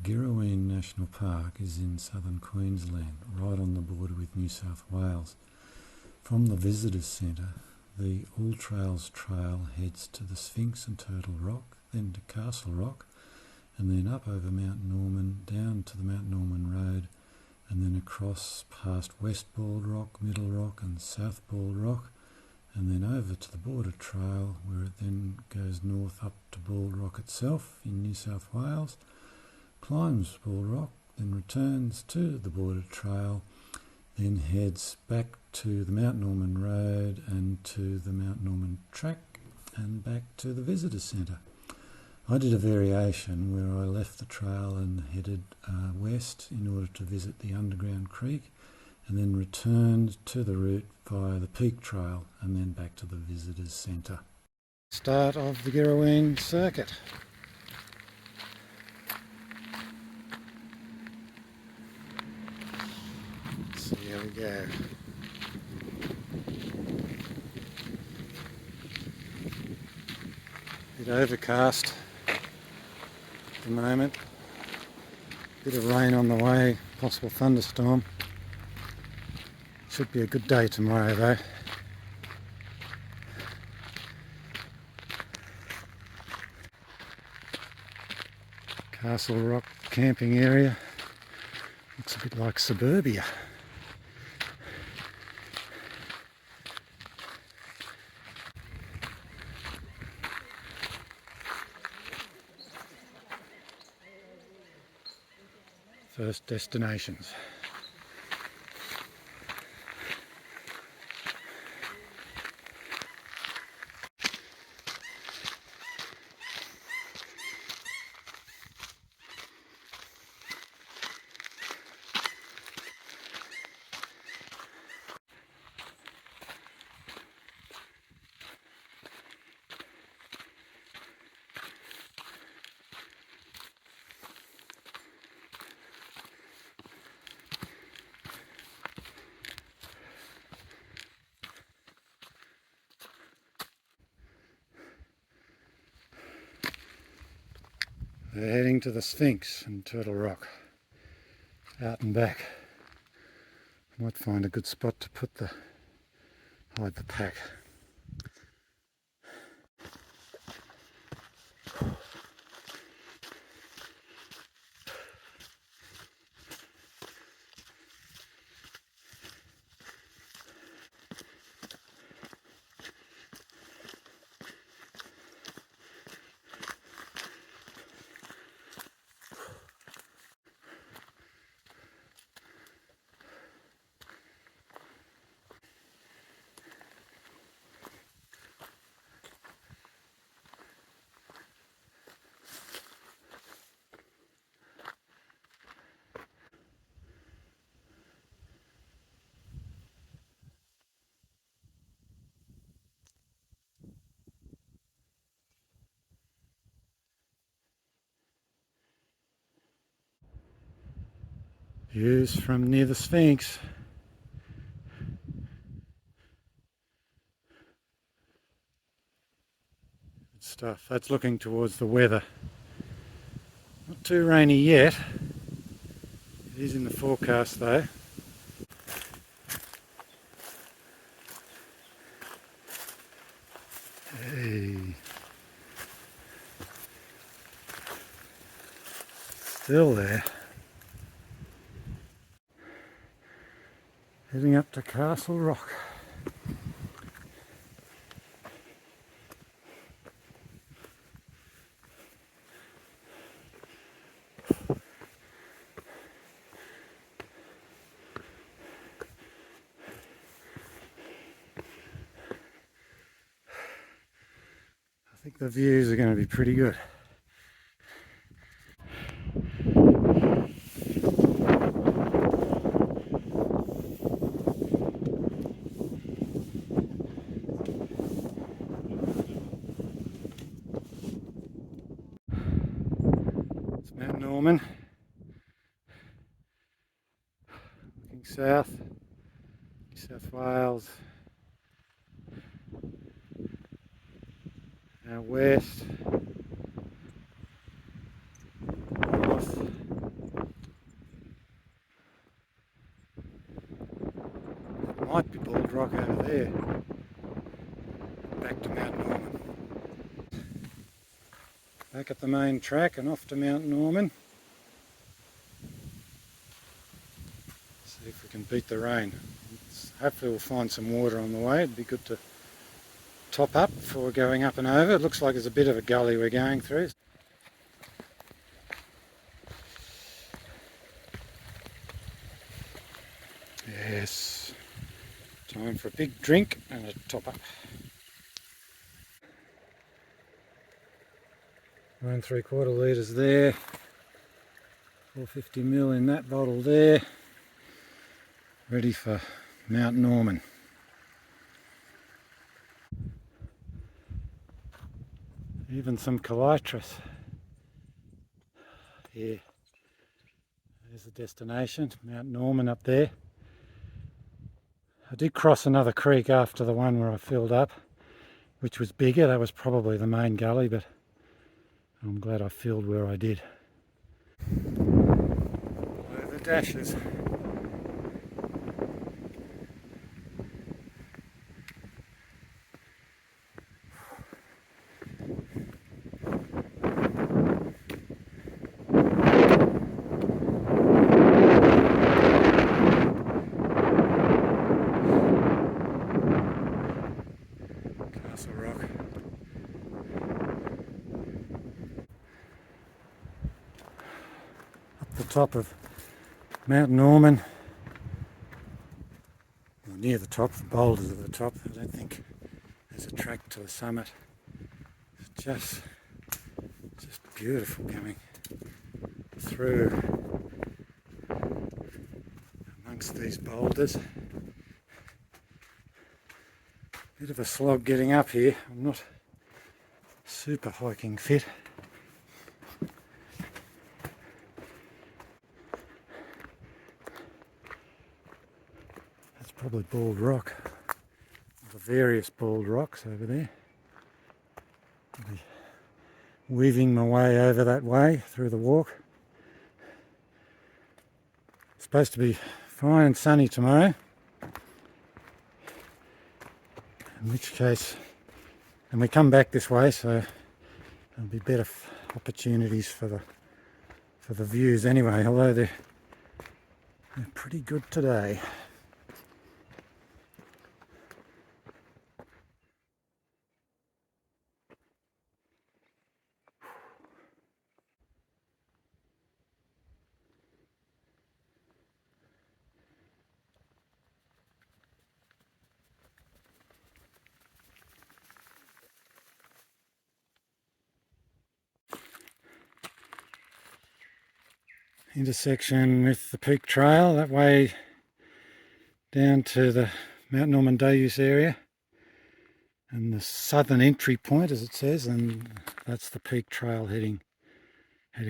Girraween National Park is in southern Queensland, right on the border with New South Wales. From the Visitors Centre, the AllTrails trail heads to the Sphinx and Turtle Rock, then to Castle Rock, and then up over Mount Norman, down to the Mount Norman Road, and then across past West Bald Rock, Middle Rock and South Bald Rock, and then over to the Border Trail, where it then goes north up to Bald Rock itself in New South Wales, climbs Bald Rock, then returns to the Border Trail, then heads back to the Mount Norman Road and to the Mount Norman Track and back to the Visitors Centre. I did a variation where I left the trail and headed west in order to visit the underground creek, and then returned to the route via the Peak Trail and then back to the Visitors Centre. Start of the Girraween circuit. So here we go. Bit overcast at the moment. Bit of rain on the way, possible thunderstorm. Should be a good day tomorrow though. Castle Rock camping area. Looks a bit like suburbia. First destinations. They're heading to the Sphinx and Turtle Rock, out and back. Might find a good spot to hide the pack. Views from near the Sphinx. Good stuff. That's looking towards the weather. Not too rainy yet. It is in the forecast though. Hey. Still there. Heading up to Castle Rock. I think the views are going to be pretty good. Mount Norman, looking south, New South Wales, now west, north, Might be bald rock over there. Back to Mount Norman. Back at the main track and off to Mount Norman. See if we can beat the rain. Hopefully we'll find some water on the way. It'd be good to top up before going up and over. It looks like there's a bit of a gully we're going through. Yes, time for a big drink and a top up. 1 3/4 litres there, 450ml in that bottle there, ready for Mount Norman. Even some calitris. Here, there's the destination, Mount Norman up there. I did cross another creek after the one where I filled up, which was bigger. That was probably the main gully, but I'm glad I filled where I did. There are the dashes. The top of Mount Norman, well, near the top, the boulders at the top. I don't think there's a track to the summit. It's just beautiful coming through amongst these boulders. Bit of a slog getting up here. I'm not super hiking fit. Probably bald rock. The various bald rocks over there. I'll be weaving my way over that way through the walk. It's supposed to be fine and sunny tomorrow. In which case, and we come back this way, so there'll be better opportunities for the views anyway. Although they're pretty good today. Intersection with the Peak Trail, that way down to the Mount Norman day use area and the southern entry point, as it says, and that's the Peak Trail heading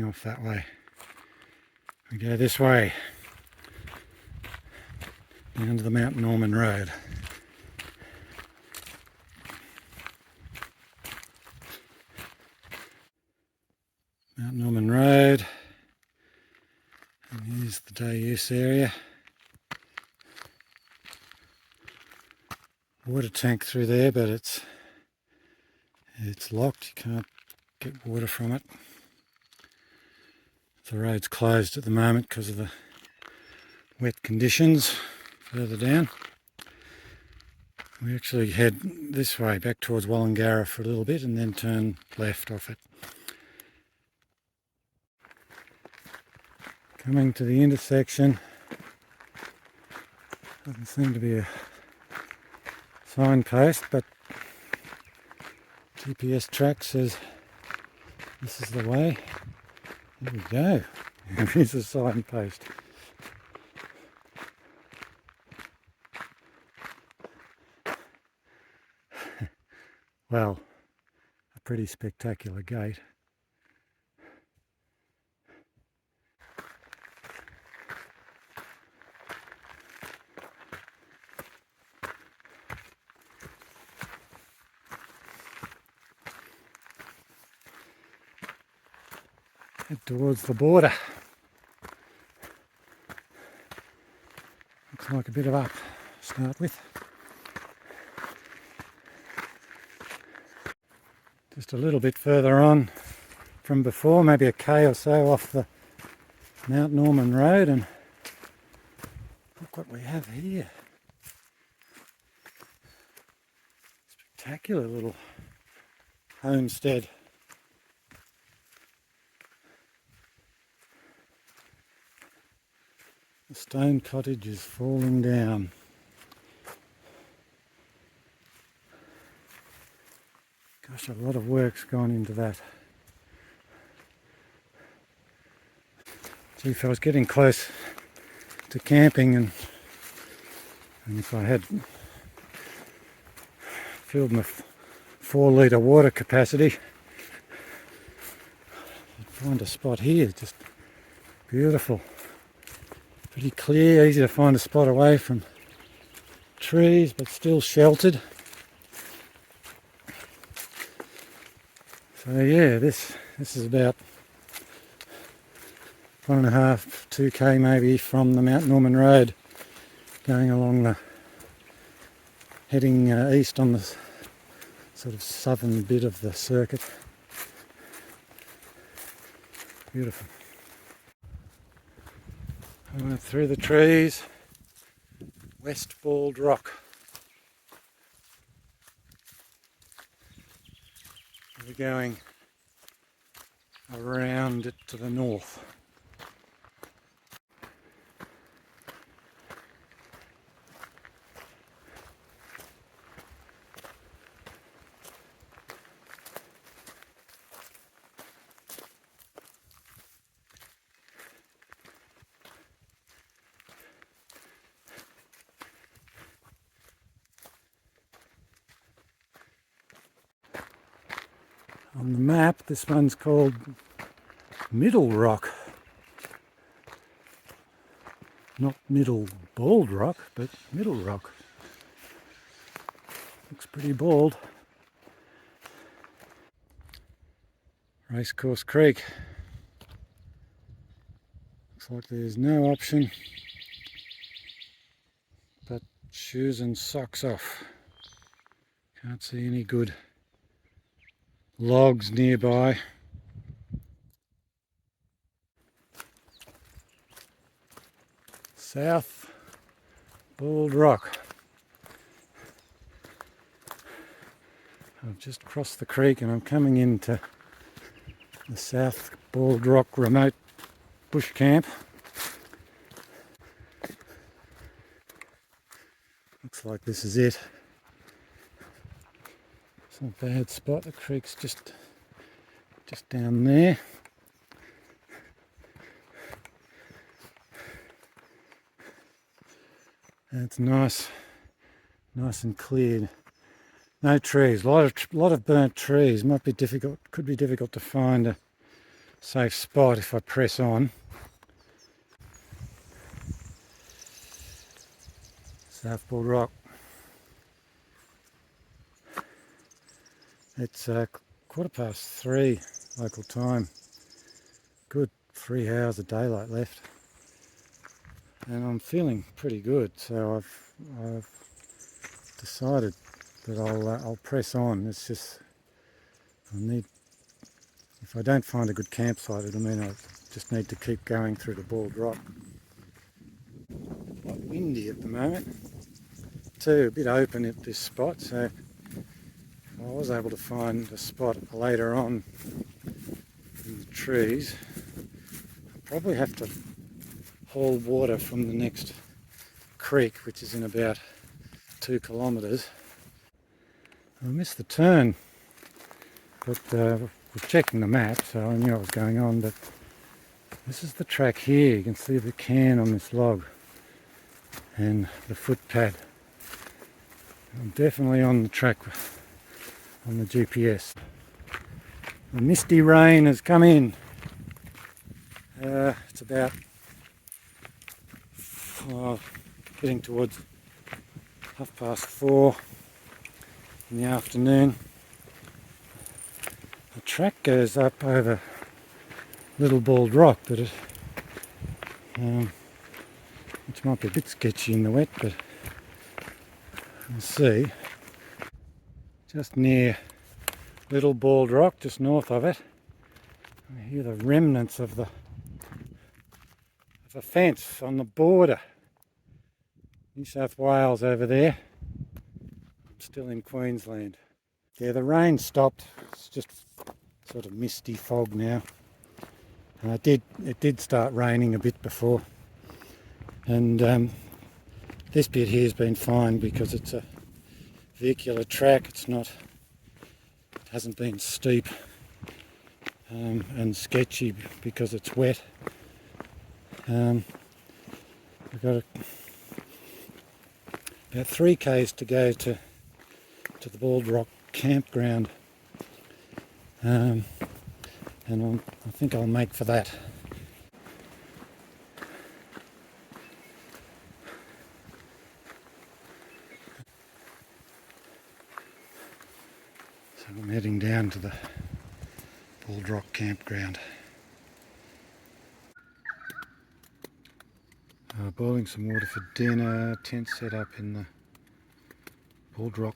off that way. We go this way down to the Mount Norman Road. Mount Norman Road. And here's the day use area. Water tank through there, but it's locked. You can't get water from it. The road's closed at the moment because of the wet conditions further down. We actually head this way back towards Wallangarra for a little bit and then turn left off it. Coming to the intersection, doesn't seem to be a signpost, but GPS track says this is the way. There we go. There's a signpost. Well, a pretty spectacular gate. Head towards the border. Looks like a bit of up start with. Just a little bit further on from before, maybe a K or so off the Mount Norman Road, and look what we have here. Spectacular little homestead. The stone cottage is falling down. Gosh, a lot of work's gone into that. Gee, if I was getting close to camping and if I had filled my 4 litre water capacity, I'd find a spot here, just beautiful. Pretty clear, easy to find a spot away from trees, but still sheltered. So yeah, this is about 1.5, 2k maybe from the Mount Norman Road, going along the, heading east on the sort of southern bit of the circuit. Beautiful. I went through the trees, West Bald Rock. We're going around it to the north. On the map, this one's called Middle Rock. Not Middle Bald Rock, but Middle Rock. Looks pretty bald. Racecourse Creek. Looks like there's no option but shoes and socks off. Can't see any good logs nearby. South Bald Rock. I've just crossed the creek and I'm coming into the South Bald Rock remote bush camp. Looks like this is it. It's not a bad spot, the creek's just down there. And it's nice and cleared. No trees, a lot of burnt trees. Might be difficult, could be difficult to find a safe spot if I press on. South Bald Rock. It's 3:15 local time. Good 3 hours of daylight left, and I'm feeling pretty good. So I've decided that I'll press on. It's just if I don't find a good campsite, it'll mean I just need to keep going through the Bald Rock. Quite windy at the moment too, a bit open at this spot, so I was able to find a spot later on in the trees. I'll probably have to haul water from the next creek, which is in about 2 kilometres. I missed the turn, but we're checking the map, so I knew what was going on. But this is the track here. You can see the can on this log and the footpad. I'm definitely on the track on the GPS. The misty rain has come in. It's about getting towards 4:30 in the afternoon. The track goes up over Little Bald Rock, but which might be a bit sketchy in the wet, but can see, just near Little Bald Rock, just north of it, I hear the remnants of a fence on the border. New South Wales over there. I'm still in Queensland. Yeah, the rain stopped. It's just sort of misty fog now. It did start raining a bit before, and this bit here has been fine because it's a vehicular track. It hasn't been steep and sketchy because it's wet. We've got about 3 k's to go to the Bald Rock campground, and I think I'll make for that. So I'm heading down to the Bald Rock campground. Boiling some water for dinner, tent set up in the Bald Rock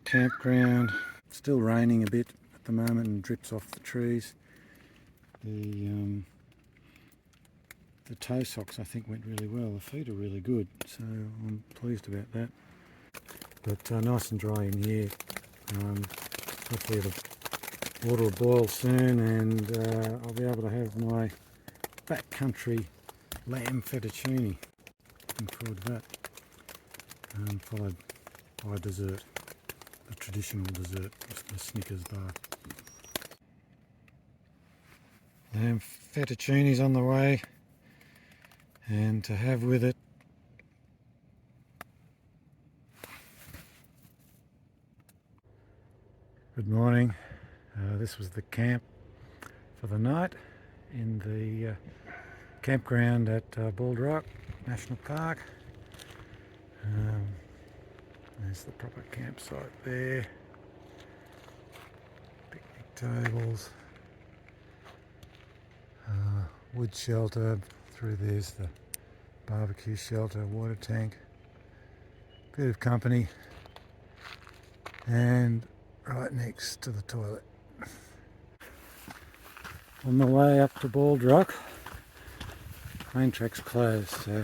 campground. Still raining a bit at the moment and drips off the trees. The toe socks I think went really well. The feet are really good, so I'm pleased about that. But nice and dry in here. Hopefully the water will boil soon, and I'll be able to have my backcountry lamb fettuccine. Looking forward to that. Followed by dessert, the traditional dessert, the Snickers bar. Lamb fettuccine's on the way, and to have with it good morning. This was the camp for the night in the campground at Bald Rock National Park. There's the proper campsite there. Picnic tables. Wood shelter. Through there's the barbecue shelter, water tank. Bit of company. And right next to the toilet. On the way up to Bald Rock, main track's closed, so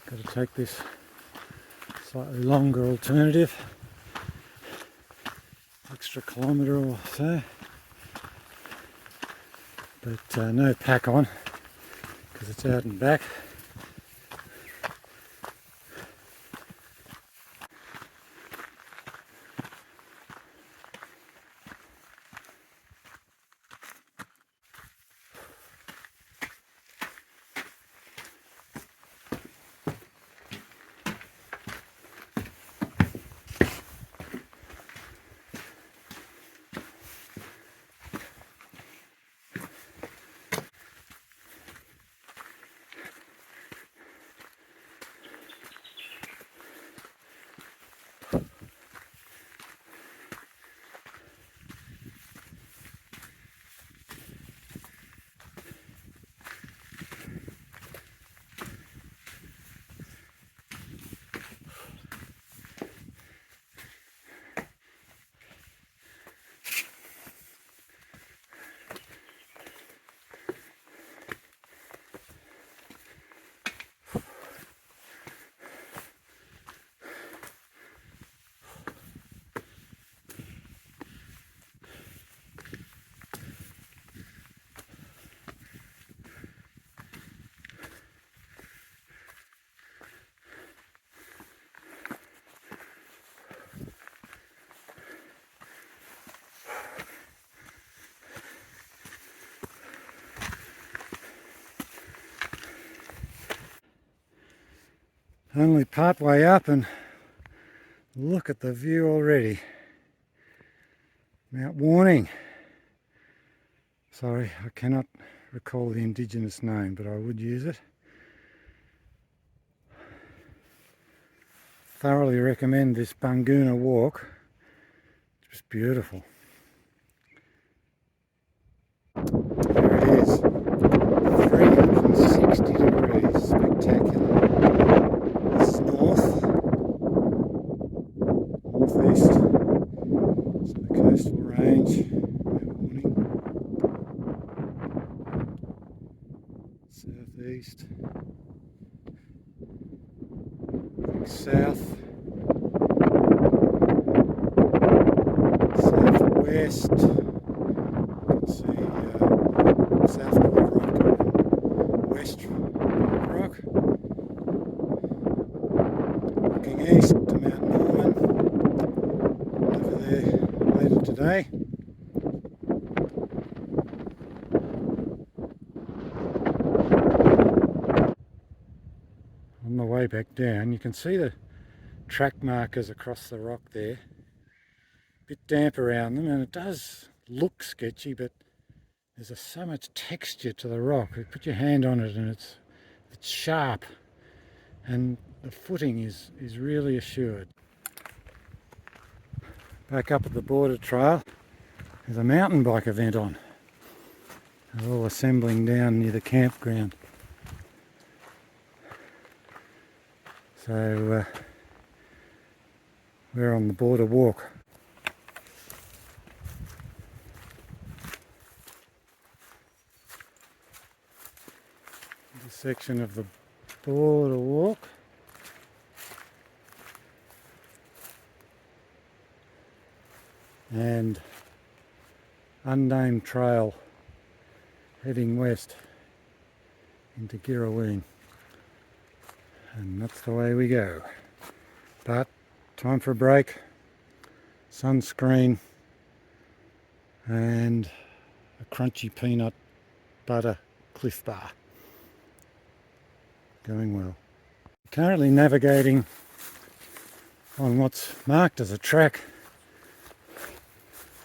got to take this slightly longer alternative, extra kilometre or so, but no pack on because it's out and back. Only part way up and look at the view already. Mount Warning. Sorry, I cannot recall the indigenous name, but I would use it. Thoroughly recommend this Bunguna walk. It's just beautiful. There it is. 360 degrees. Spectacular. This is north. southeast, so the coastal range, warning, southeast, south, southwest, you can see south Quad Rock and west Quad Rock. Looking east to Mount Norman, over there later today. On the way back down, you can see the track markers across the rock there. A bit damp around them, and it does look sketchy, but there's so much texture to the rock. You put your hand on it and it's sharp, and the footing is really assured. Back up at the border trail, there's a mountain bike event on. They're all assembling down near the campground. So we're on the border walk. This section of the border walk. And unnamed trail heading west into Girraween, and that's the way we go. But time for a break, sunscreen and a crunchy peanut butter Cliff Bar. Going well. Currently navigating on what's marked as a track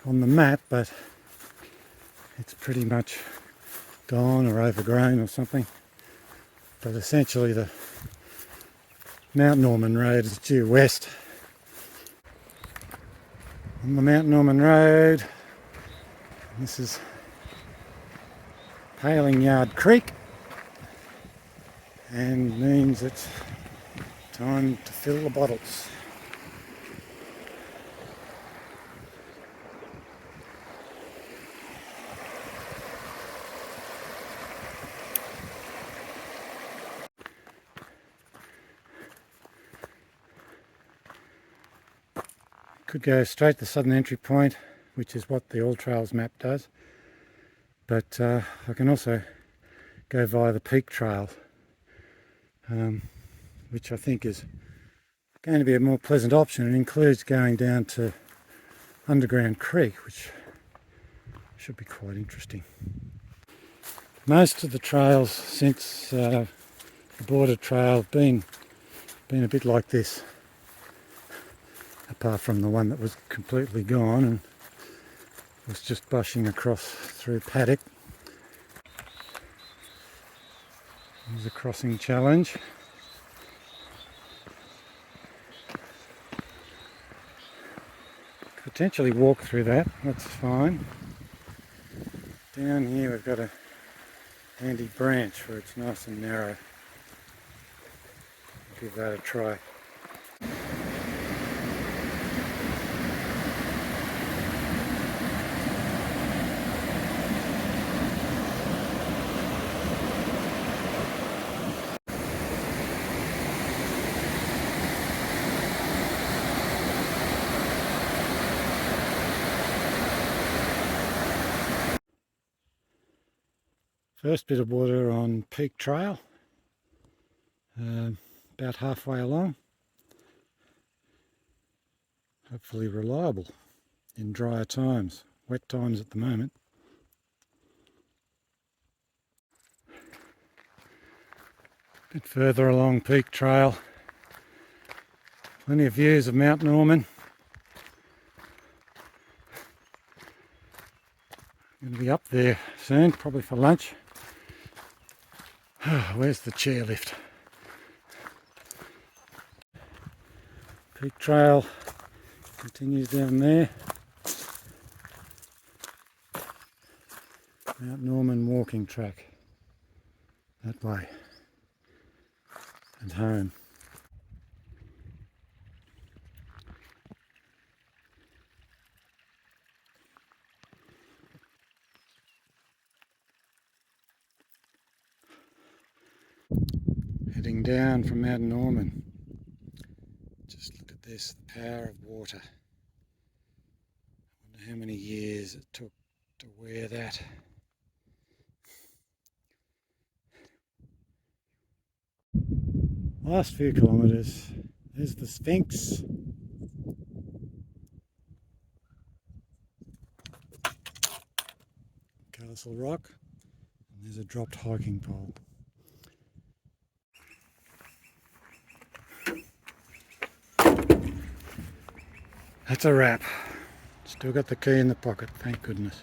on the map, but it's pretty much gone or overgrown or something. But essentially the Mount Norman Road is due west. On the Mount Norman Road, this is Paling Yard Creek, and means it's time to fill the bottles. Could go straight to the southern entry point, which is what the AllTrails map does, but I can also go via the Peak Trail, which I think is going to be a more pleasant option. It includes going down to Underground Creek, which should be quite interesting. Most of the trails since the border trail have been a bit like this, apart from the one that was completely gone and was just bushing across through paddock. There's a crossing challenge. Potentially walk through that, that's fine. Down here we've got a handy branch where it's nice and narrow. Give that a try. First bit of water on Peak Trail, about halfway along. Hopefully reliable in drier times, wet times at the moment. A bit further along Peak Trail, plenty of views of Mount Norman. I'm going to be up there soon, probably for lunch. Where's the chairlift? Peak Trail continues down there. Mount Norman walking track that way and home. heading down from Mount Norman. Just look at this, the power of water. I wonder how many years it took to wear that. Last few kilometres, there's the Sphinx. Castle Rock, and there's a dropped hiking pole. That's a wrap. Still got the key in the pocket, thank goodness.